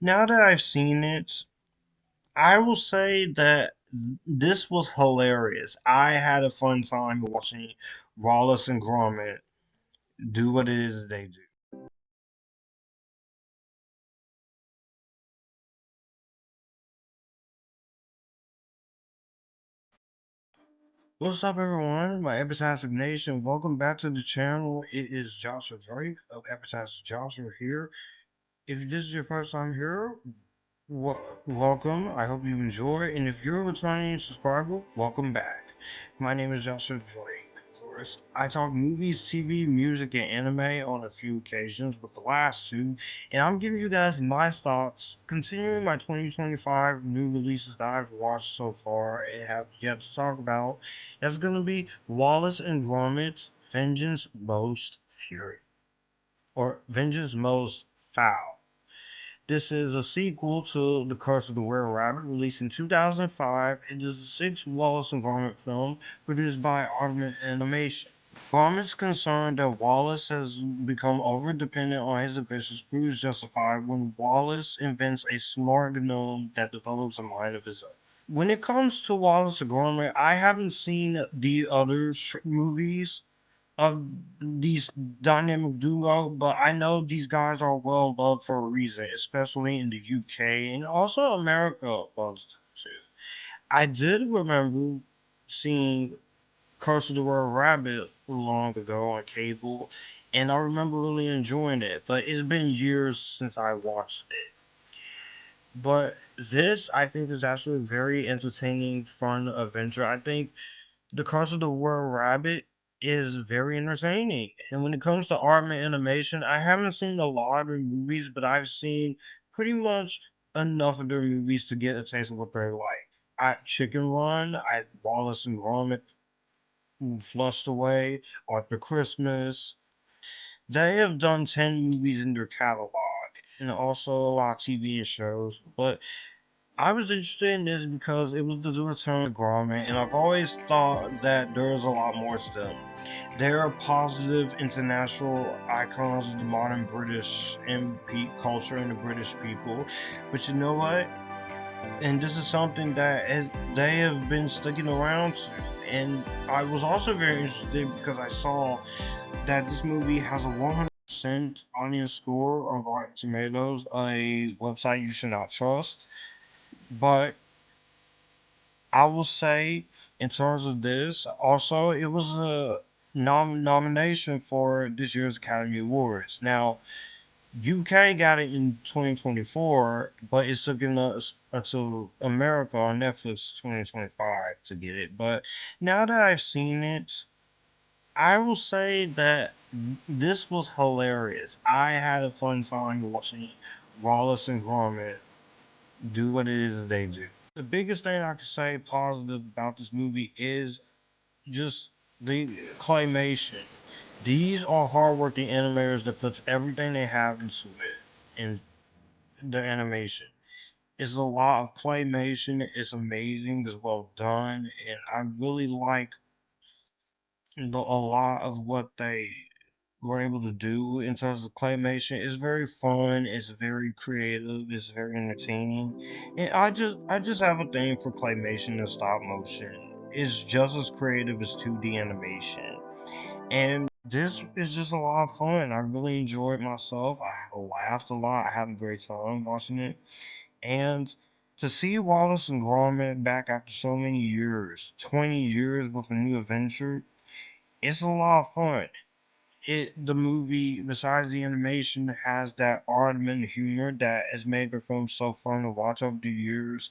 Now that I've seen it, I will say that this was hilarious. I had a fun time watching Wallace and Gromit do what it is they do. What's up, everyone? My Epictastic Nation. Welcome back to the channel. It is Joshua Drake of Epictastic Joshua here. If this is your first time here, welcome. I hope you enjoy. And if you're a returning subscriber, welcome back. My name is Joshua Drake. Of course, I talk movies, TV, music, and anime on a few occasions, with the last two. And I'm giving you guys my thoughts, continuing my 2025 new releases that I've watched so far and have yet to talk about. That's going to be Wallace and Gromit, Vengeance Most Fury, or Vengeance Most Fowl. This is a sequel to The Curse of the Were Rabbit, released in 2005. It is a sixth Wallace and Gromit film produced by Aardman Animation. Gromit's concerned that Wallace has become over-dependent on his ambitions proves justified when Wallace invents a smart gnome that develops a mind of his own. When it comes to Wallace and Gromit, I haven't seen the other movies of these dynamic duo, but I know these guys are well loved for a reason, especially in the UK and also America loves them too. I did remember seeing Curse of the Royal Rabbit long ago on cable, and I remember really enjoying it, but it's been years since I watched it. But this, I think, is actually a very entertaining, fun adventure. I think the Curse of the Royal Rabbit is very entertaining. And when it comes to art and animation, I haven't seen a lot of their movies, but I've seen pretty much enough of their movies to get a taste of what they're like. Chicken Run, Wallace and Gromit, Flushed Away, Arthur Christmas. They have done 10 movies in their catalog, and also a lot of TV and shows. But I was interested in this because it was the return of Gromit, and I've always thought that there's a lot more to them. They are positive international icons of the modern British and Peak culture and the British people. But you know what? And this is something that they have been sticking around to. And I was also very interested because I saw that this movie has a 100% audience score on Rotten Tomatoes, a website you should not trust. But I will say, in terms of this, also it was a nomination for this year's Academy Awards. Now, UK got it in 2024, but it's taking us until America on Netflix 2025 to get it. But now that I've seen it, I will say that this was hilarious. I had a fun time watching Wallace and Gromit do what it is they do. The biggest thing I can say positive about this movie is just the claymation. These are hardworking animators that puts everything they have into it in the animation. It's a lot of claymation. It's amazing. It's well done, and I really like a lot of what they were able to do in terms of claymation. It's very fun. It's very creative. It's very entertaining, and I just have a thing for claymation and stop motion. It's just as creative as 2D animation, and this is just a lot of fun. I really enjoyed myself. I laughed a lot. I had a great time watching it, and to see Wallace and Gromit back after so many years, 20 years with a new adventure, it's a lot of fun. The movie, besides the animation, has that Aardman humor that has made the film so fun to watch over the years.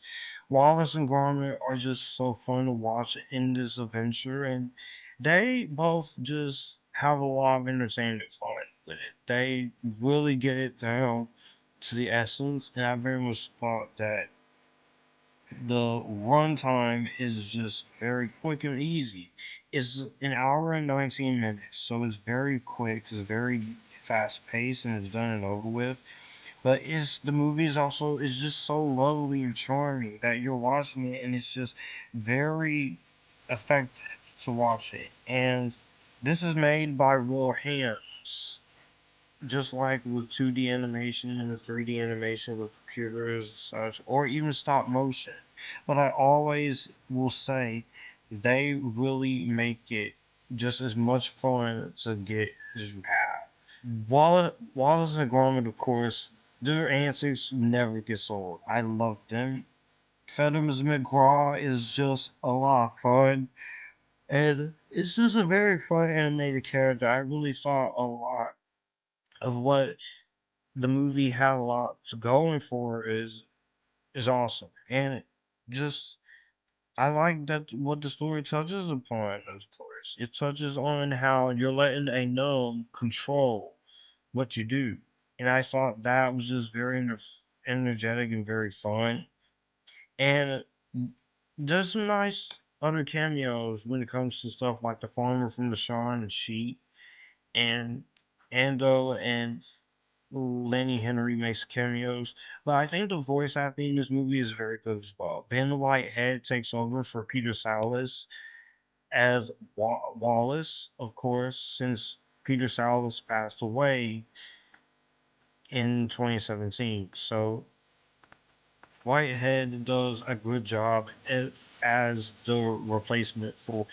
Wallace and Gromit are just so fun to watch in this adventure, and they both just have a lot of entertainment fun with it. They really get it down to the essence, and I very much thought that the runtime is just very quick and easy. It's an hour and 19 minutes, so it's very quick, it's very fast paced, and it's done and over with. But the movie is also is just so lovely and charming that you're watching it, and it's just very effective to watch it. And this is made by real hands. just like with 2D animation and the 3D animation with computers and such, or even stop motion. But I always will say they really make it just as much fun to get as you have. Wallace and Gromit, of course, their antics never gets old. I love them. Feathers McGraw is just a lot of fun. And it's just a very fun animated character. I really thought a lot of what the movie had a lot to going for is awesome. And it just I like that what the story touches upon, of course. It touches on how you're letting a gnome control what you do. And I thought that was just very energetic and very fun. And there's some nice other cameos when it comes to stuff like the farmer from the Shaun and Sheep and Ando and Lenny Henry makes cameos, but I think the voice acting in this movie is very good as well. Ben Whitehead takes over for Peter Sallis as Wallace, of course, since Peter Sallis passed away in 2017. So Whitehead does a good job as the replacement for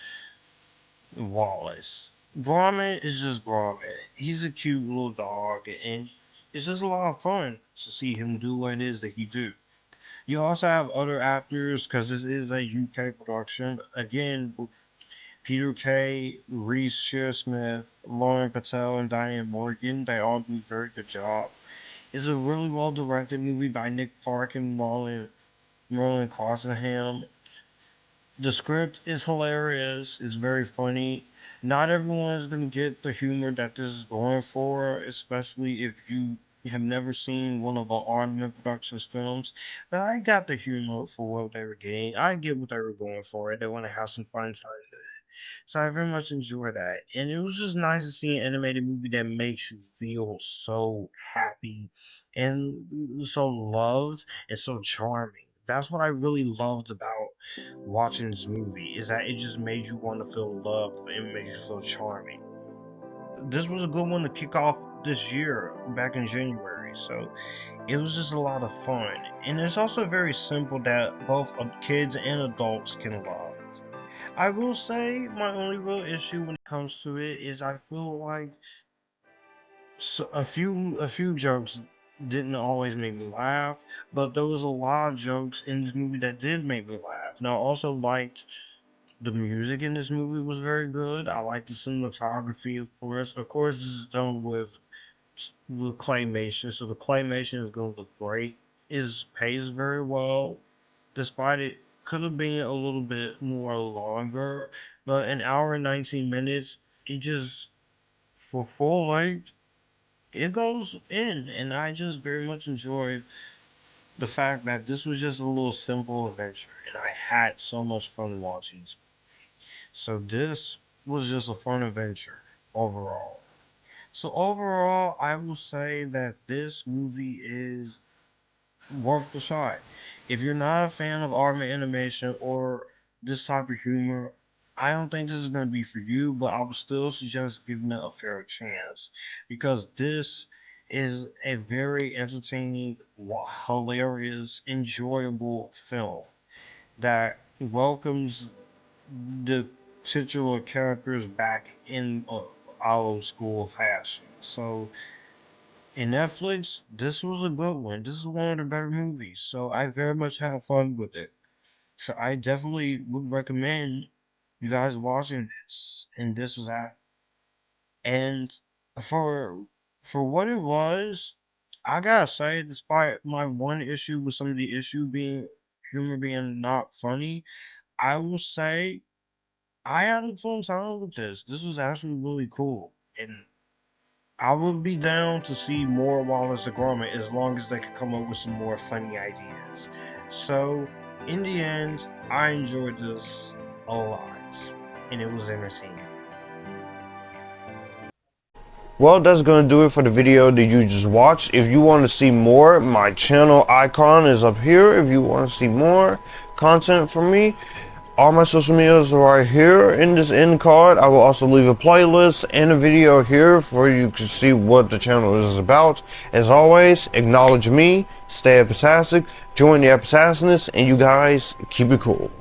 Wallace. Gromit is just Gromit. He's a cute little dog, and it's just a lot of fun to see him do what it is that he do. You also have other actors because this is a UK production. Again, Peter Kay, Reece Shearsmith, Lauren Patel, and Diane Morgan. They all do a very good job. It's a really well directed movie by Nick Park and Merlin Crossingham. The script is hilarious. It's very funny. Not everyone is gonna get the humor that this is going for, especially if you have never seen one of the Aardman Productions films. But I got the humor for what they were getting. I get what they were going for. They want to have some fun times. So I very much enjoy that. And it was just nice to see an animated movie that makes you feel so happy and so loved and so charming. That's what I really loved about watching this movie is that it just made you want to feel loved and made you feel charming. This was a good one to kick off this year back in January. So it was just a lot of fun. And it's also very simple that both kids and adults can love. I will say my only real issue when it comes to it is I feel like a few jokes didn't always make me laugh, but there was a lot of jokes in this movie that did make me laugh. And I also liked the music in this movie was very good. I liked the cinematography, of course. Of course, this is done with claymation, so the claymation is going to look great. It pays very well despite it could have been a little bit more longer, but an hour and 19 minutes, it just, for full length, it goes in, and I just very much enjoyed the fact that this was just a little simple adventure, and I had so much fun watching this. So this was just a fun adventure overall. So overall, I will say that this movie is worth the shot. If you're not a fan of Aardman animation or this type of humor, I don't think this is going to be for you, but I would still suggest giving it a fair chance because this is a very entertaining, hilarious, enjoyable film that welcomes the titular characters back in old school fashion. So in Netflix, this was a good one. This is one of the better movies, so I very much had fun with it. So I definitely would recommend you guys watching this. And this was that. And for for what it was, I gotta say, despite my one issue with some of the issue being humor being not funny, I will say I had a fun time with this. This was actually really cool, and I would be down to see more Wallace and Gromit as long as they could come up with some more funny ideas. So, in the end, I enjoyed this a lot, and it was entertaining. Well, that's going to do it for the video that you just watched. If you want to see more, my channel icon is up here. If you want to see more content from me, All my social medias are right here in this end card. I will also leave a playlist and a video here for you to see what the channel is about. As always, acknowledge me, stay epictastic, join the epictasticness, and you guys keep it cool.